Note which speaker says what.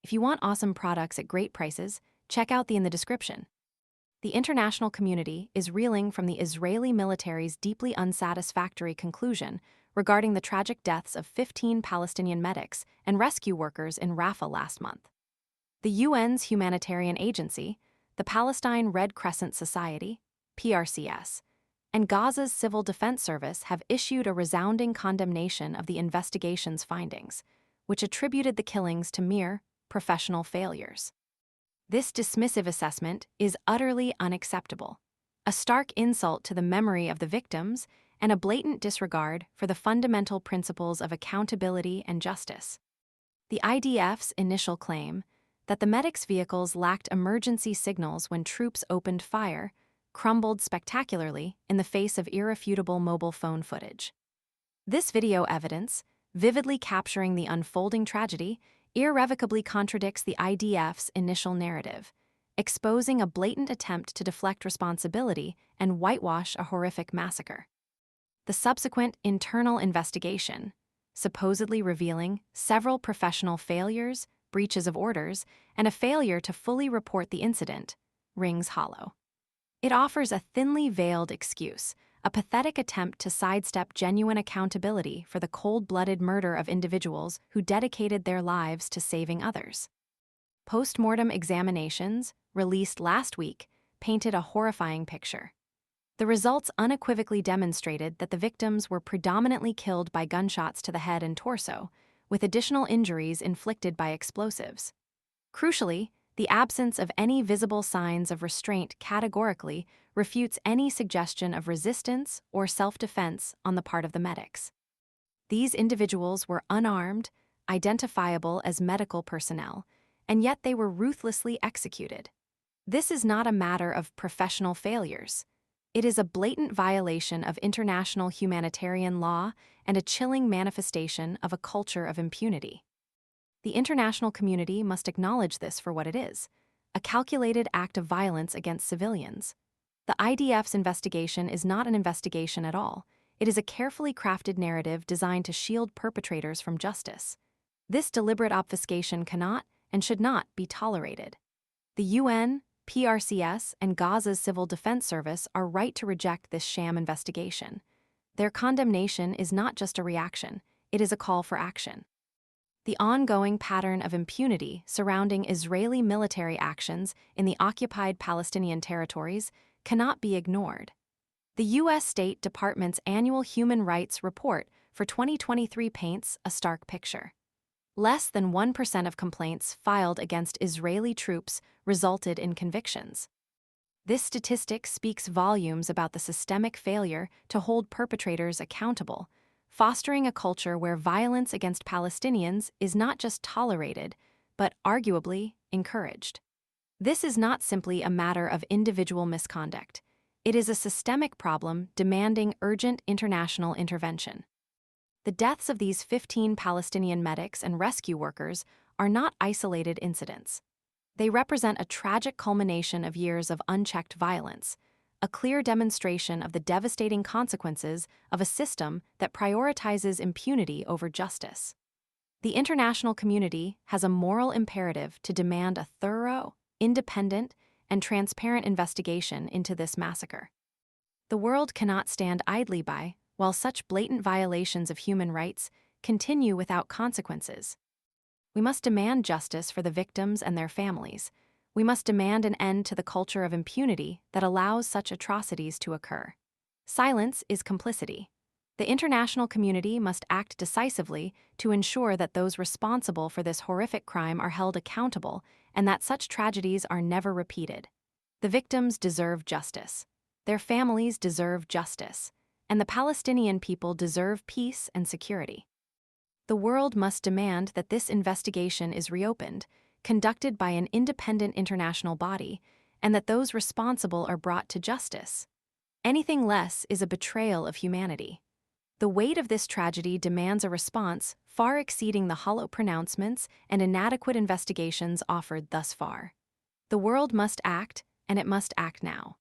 Speaker 1: If you want awesome products at great prices, check out the in the description. The international community is reeling from the Israeli military's deeply unsatisfactory conclusion regarding the tragic deaths of 15 Palestinian medics and rescue workers in Rafah last month. The UN's humanitarian agency, the Palestine Red Crescent Society, PRCS, and Gaza's Civil Defense Service have issued a resounding condemnation of the investigation's findings, which attributed the killings to mere professional failures. This dismissive assessment is utterly unacceptable, a stark insult to the memory of the victims and a blatant disregard for the fundamental principles of accountability and justice. The IDF's initial claim that the medics' vehicles lacked emergency signals when troops opened fire crumbled spectacularly in the face of irrefutable mobile phone footage. This video evidence, vividly capturing the unfolding tragedy, irrevocably contradicts the IDF's initial narrative, exposing a blatant attempt to deflect responsibility and whitewash a horrific massacre. The subsequent internal investigation, supposedly revealing several professional failures, breaches of orders, and a failure to fully report the incident, rings hollow. It offers a thinly veiled excuse, a pathetic attempt to sidestep genuine accountability for the cold-blooded murder of individuals who dedicated their lives to saving others. Post-mortem examinations, released last week, painted a horrifying picture. The results unequivocally demonstrated that the victims were predominantly killed by gunshots to the head and torso, with additional injuries inflicted by explosives. Crucially, the absence of any visible signs of restraint categorically refutes any suggestion of resistance or self-defense on the part of the medics. These individuals were unarmed, identifiable as medical personnel, and yet they were ruthlessly executed. This is not a matter of professional failures. It is a blatant violation of international humanitarian law and a chilling manifestation of a culture of impunity. The international community must acknowledge this for what it is, a calculated act of violence against civilians. The IDF's investigation is not an investigation at all. It is a carefully crafted narrative designed to shield perpetrators from justice. This deliberate obfuscation cannot and should not be tolerated. The UN, PRCS, and Gaza's Civil Defense Service are right to reject this sham investigation. Their condemnation is not just a reaction, it is a call for action. The ongoing pattern of impunity surrounding Israeli military actions in the occupied Palestinian territories cannot be ignored. The U.S. State Department's annual Human Rights Report for 2023 paints a stark picture. Less than 1% of complaints filed against Israeli troops resulted in convictions. This statistic speaks volumes about the systemic failure to hold perpetrators accountable, fostering a culture where violence against Palestinians is not just tolerated, but arguably encouraged. This is not simply a matter of individual misconduct. It is a systemic problem demanding urgent international intervention. The deaths of these 15 Palestinian medics and rescue workers are not isolated incidents. They represent a tragic culmination of years of unchecked violence, a clear demonstration of the devastating consequences of a system that prioritizes impunity over justice. The international community has a moral imperative to demand a thorough, independent, and transparent investigation into this massacre. The world cannot stand idly by while such blatant violations of human rights continue without consequences. We must demand justice for the victims and their families. We must demand an end to the culture of impunity that allows such atrocities to occur. Silence is complicity. The international community must act decisively to ensure that those responsible for this horrific crime are held accountable and that such tragedies are never repeated. The victims deserve justice. Their families deserve justice. And the Palestinian people deserve peace and security. The world must demand that this investigation is reopened, conducted by an independent international body, and that those responsible are brought to justice. Anything less is a betrayal of humanity. The weight of this tragedy demands a response far exceeding the hollow pronouncements and inadequate investigations offered thus far. The world must act, and it must act now.